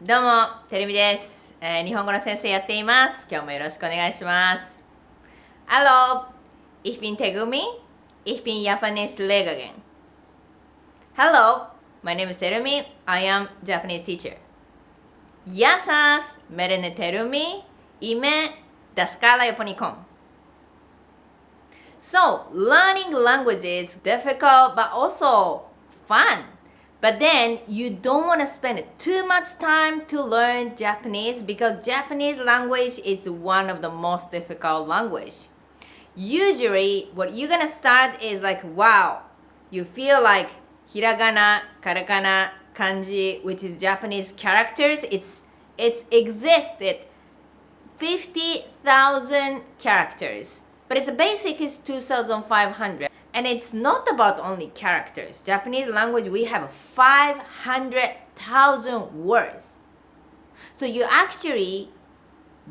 どうも、てるみです、日本語の先生やっています。今日もよろしくお願いします。Hallo, ich bin Tegumi. Ich bin Japanese Lehrerin. Hello, my name is Terumi. I am Japanese teacher. Γεια σας, με λένε Terumi. Είμαι δασκάλα Ιαπωνικών. So, learning language is difficult but also fun.But then you don't want to spend too much time to learn Japanese because Japanese language is one of the most difficult language. Usually what you're gonna start is like, wow, you feel like hiragana, katakana, kanji, which is Japanese characters, it's existed 50,000 characters, but its basic is 2,500.And it's not about only characters. Japanese language, we have 500,000 words. So you actually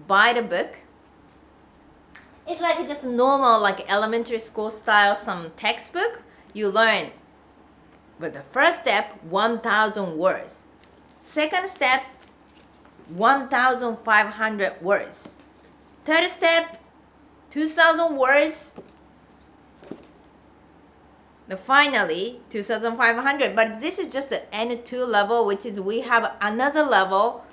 buy the book. It's like just normal, like elementary school style, some textbook. You learn. But the first step, 1,000 words. Second step, 1,500 words. Third step, 2,000 words.Finally, 2,500, but this is just the N2 level, which is we have another level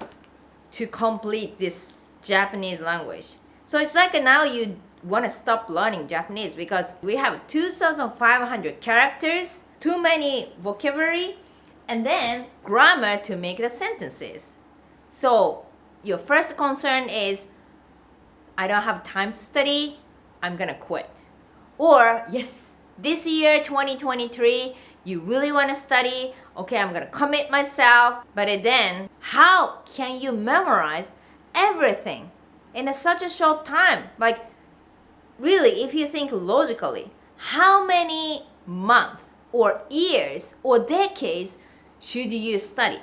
to complete this Japanese language. So it's like now you want to stop learning Japanese because we have 2,500 characters, too many vocabulary, and then grammar to make the sentences. So your first concern is, I don't have time to study, I'm gonna quit. Or, yes,This year, 2023, you really want to study. Okay, I'm going to commit myself. But then, how can you memorize everything in such a short time? Like, really, if you think logically, how many months or years or decades should you study?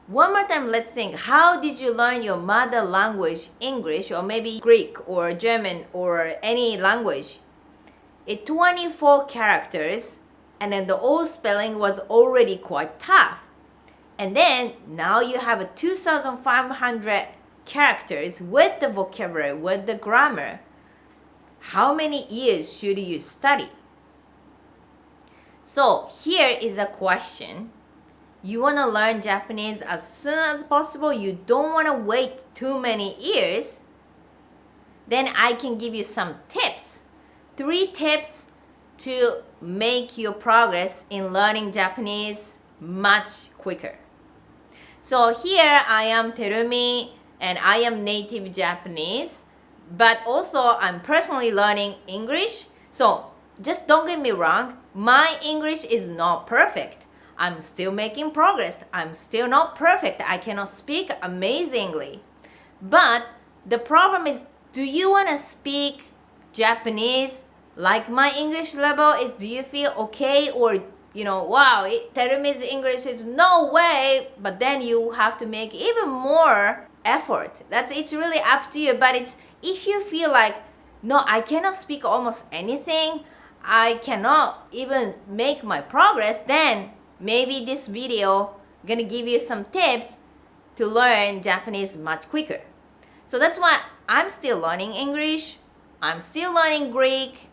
One more time, let's think. How did you learn your mother language, English, or maybe Greek or German or any language?It's 24 characters, and then the old spelling was already quite tough. And then now you have 2,500 characters with the vocabulary, with the grammar. How many years should you study? So here is a question. You want to learn Japanese as soon as possible. You don't want to wait too many years. Then I can give you some tips.3 tips to make your progress in learning Japanese much quicker. So here I am Terumi and I am native Japanese, but also I'm personally learning English. So just don't get me wrong, my English is not perfect. I'm still making progress. I'm still not perfect. I cannot speak amazingly. But the problem is, do you want to speak Japanese like my English level is? Do you feel okay, or wow, Terumi's English is no way, but then you have to make even more effort. It's really up to you. But it's, if you feel like, no, I cannot speak almost anything, I cannot even make my progress, then maybe this video gonna give you some tips to learn Japanese much quicker. So that's why I'm still learning English, I'm still learning Greek,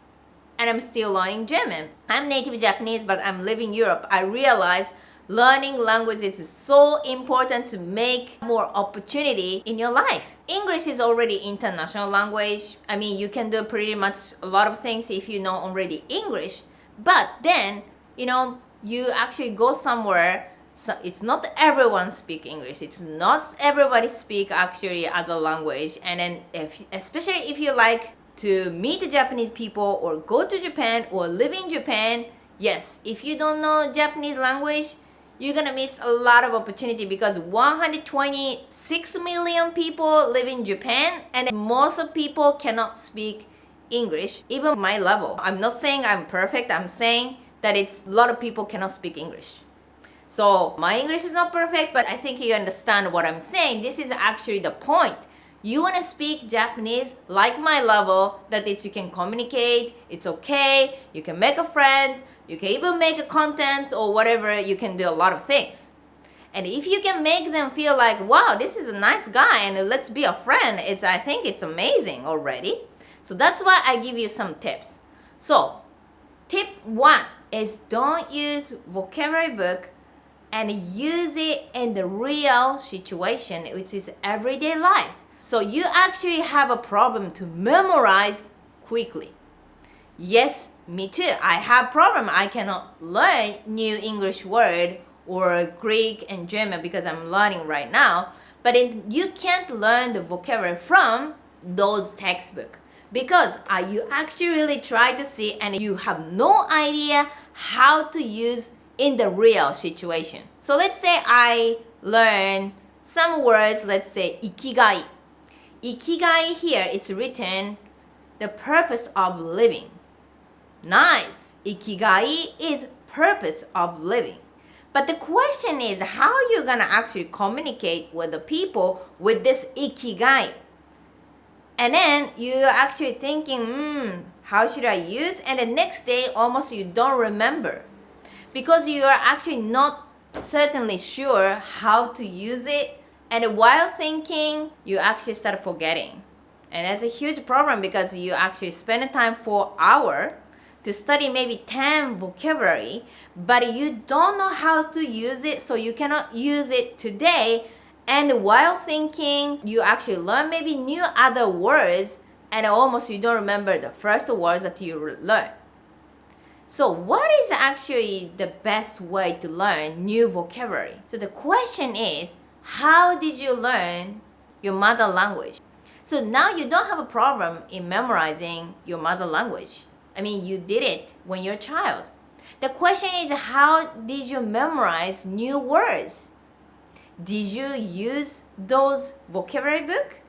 and I'm still learning German. I'm native Japanese, but I'm living in Europe. I realize learning languages is so important to make more opportunity in your life. English is already international language. I mean, you can do pretty much a lot of things if you know already English. But then, you actually go somewhere, so it's not everyone speak English. It's not everybody speak actually other language. And then especially if you like to meet the Japanese people or go to Japan or live in Japan, yes, if you don't know Japanese language, you're gonna miss a lot of opportunity because 126 million people live in Japan and most of people cannot speak English, even my level. I'm not saying I'm perfect, I'm saying that it's a lot of people cannot speak English. So my English is not perfect, but I think you understand what I'm saying. This is actually the point. You want to speak Japanese like my level, that you can communicate, it's okay, you can make a friends, you can even make a contents or whatever, you can do a lot of things. And if you can make them feel like, wow, this is a nice guy and let's be a friend, I think it's amazing already. So that's why I give you some tips. So tip 1 is don't use vocabulary book and use it in the real situation, which is everyday life. So you actually have a problem to memorize quickly. Yes, me too. I have problem. I cannot learn new English word or Greek and German because I'm learning right now. But you can't learn the vocabulary from those textbooks because you actually really try to see and you have no idea how to use in the real situation. So let's say I learn some words, let's say ikigai. Ikigai here, it's written the purpose of living. Nice. Ikigai is purpose of living. But the question is how you're gonna actually communicate with the people with this ikigai. And then you're actually thinking, how should I use? And the next day almost you don't remember. Because you are actually not certainly sure how to use it. And while thinking, you actually start forgetting. And that's a huge problem because you actually spend time for hours to study maybe 10 vocabulary, but you don't know how to use it, so you cannot use it today. And while thinking, you actually learn maybe new other words, and almost you don't remember the first words that you learned. So what is actually the best way to learn new vocabulary? So the question is, how did you learn your mother language? So now you don't have a problem in memorizing your mother language. I mean, you did it when you're a child. The question is, how did you memorize new words? Did you use those vocabulary book?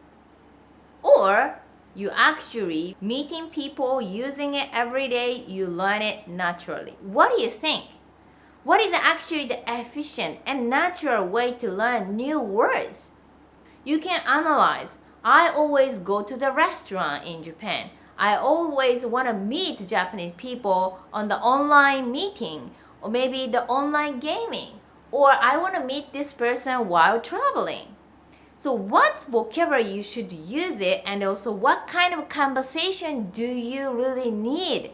Or you actually meeting people, using it every day, you learn it naturally. What do you think? What is actually the efficient and natural way to learn new words? You can analyze. I always go to the restaurant in Japan. I always want to meet Japanese people on the online meeting or maybe the online gaming. Or I want to meet this person while traveling. So what vocabulary you should use it, and also what kind of conversation do you really need?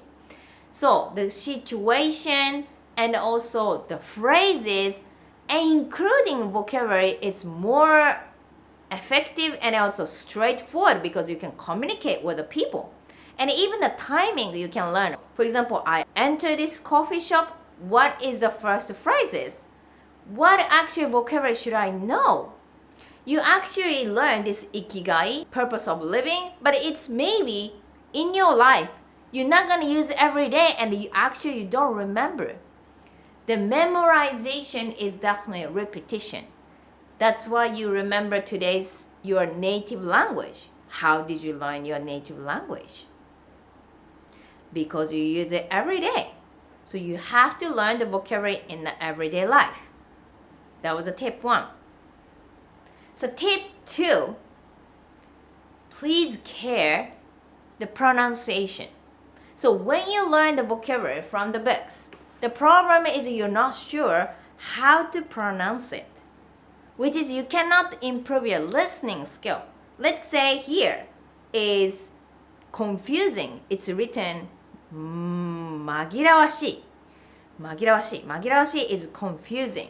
So the situation and also the phrases, including vocabulary, is more effective and also straightforward because you can communicate with the people. And even the timing you can learn. For example, I enter this coffee shop. What is the first phrases? What actual vocabulary should I know? You actually learn this ikigai, purpose of living, but it's maybe in your life. You're not going to use it every day and you don't remember. The memorization is definitely repetition. That's why you remember today's your native language. How did you learn your native language? Because you use it every day. So you have to learn the vocabulary in the everyday life. That was a tip 1. So tip 2, please care the pronunciation. So when you learn the vocabulary from the books, the problem is you're not sure how to pronounce it, which is you cannot improve your listening skill. Let's say here is confusing. It's written 紛らわしい。紛らわしい。紛らわしい is confusing.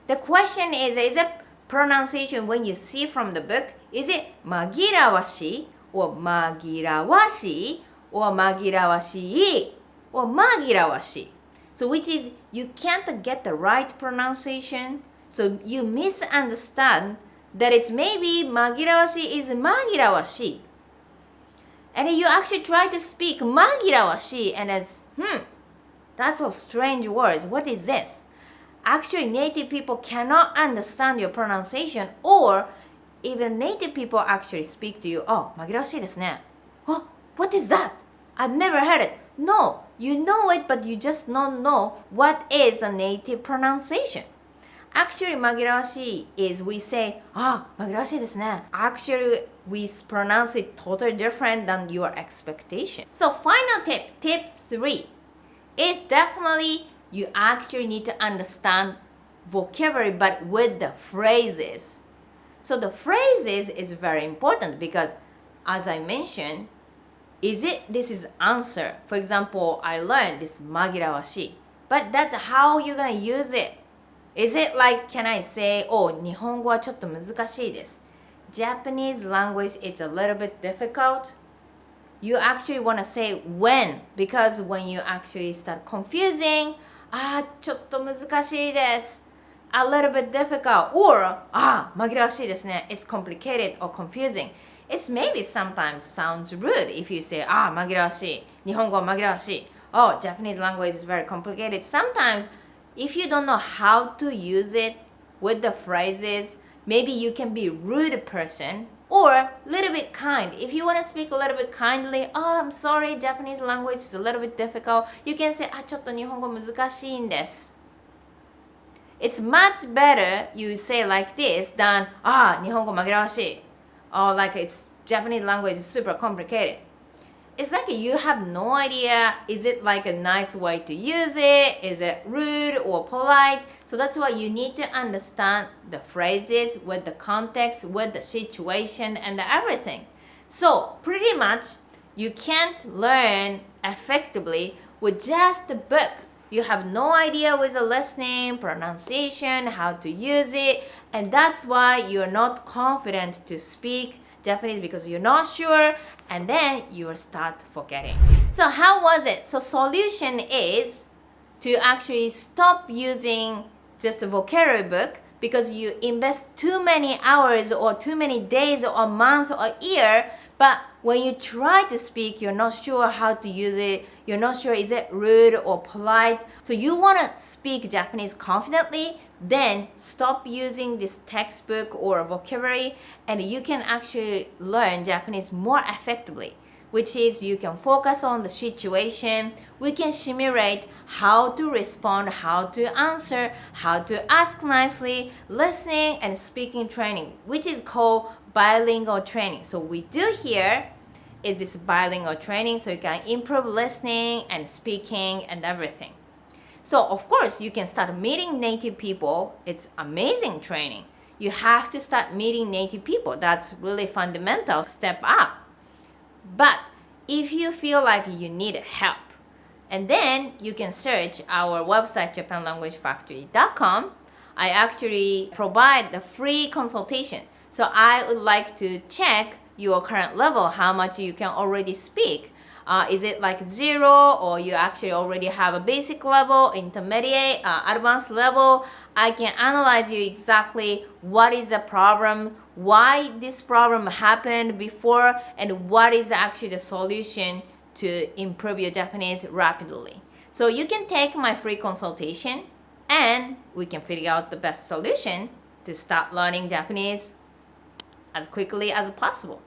The question is it pronunciation when you see from the book? Is it 紛らわしい or 紛らわしい or 紛らわしい or 紛らわしい? So which is you can't get the right pronunciation. So you misunderstand that it's maybe 紛らわしい is 紛らわしい. And then you actually try to speak 紛らわしい and it's, that's a strange words. What is this? Actually, native people cannot understand your pronunciation, or even native people actually speak to you. Oh, 紛らわしいですね. Oh, what is that? I've never heard it. No, you know it, but you just don't know what is the native pronunciation. Actually, 紛らわしい is we say, 紛らわしいですね. Actually, we pronounce it totally different than your expectation. So final tip 3, is definitely you actually need to understand vocabulary but with the phrases. So the phrases is very important because, as I mentioned, this is answer. For example, I learned this magirawashi, but that's how you're gonna use it. Is it like, can I say, oh, 日本語はちょっと難しいです。Japanese language is a little bit difficult. You actually want to say when, because when you actually start confusing, ちょっと難しいです。A little bit difficult, or 紛らわしいですね。It's complicated or confusing. It's maybe sometimes sounds rude if you say 紛らわしい。日本語は紛らわしい。Oh, Japanese language is very complicated. Sometimes, if you don't know how to use it with the phrases, maybe you can be a rude person or a little bit kind. If you want to speak a little bit kindly, I'm sorry, Japanese language is a little bit difficult. You can say, ちょっと日本語難しいんです。It's much better you say like this than, 日本語紛らわしい. Or like it's Japanese language is super complicated. It's like you have no idea, is it like a nice way to use it? Is it rude or polite? So that's why you need to understand the phrases with the context, with the situation and everything. So pretty much you can't learn effectively with just a book. You have no idea with the listening, pronunciation, how to use it, and that's why you're not confident to speak Japanese because you're not sure, and then you will start forgetting. So how was it? So solution is to actually stop using just a vocabulary book because you invest too many hours or too many days or a month or year, but when you try to speak, you're not sure how to use it, you're not sure is it rude or polite. So you want to speak Japanese confidently, then stop using this textbook or vocabulary and you can actually learn Japanese more effectively, which is you can focus on the situation. We can simulate how to respond, how to answer, how to ask nicely, listening and speaking training, which is called bilingual training. So we do here is this bilingual training so you can improve listening and speaking and everything. So of course you can start meeting native people. It's amazing training. You have to start meeting native people. That's really fundamental step up. But if you feel like you need help, and then you can search our website japanlanguagefactory.com. I actually provide the free consultation. So I would like to check your current level, how much you can already speak. Is it like 0 or you actually already have a basic level, intermediate, advanced level? I can analyze you exactly what is the problem, why this problem happened before, and what is actually the solution to improve your Japanese rapidly. So you can take my free consultation and we can figure out the best solution to start learning Japanese as quickly as possible.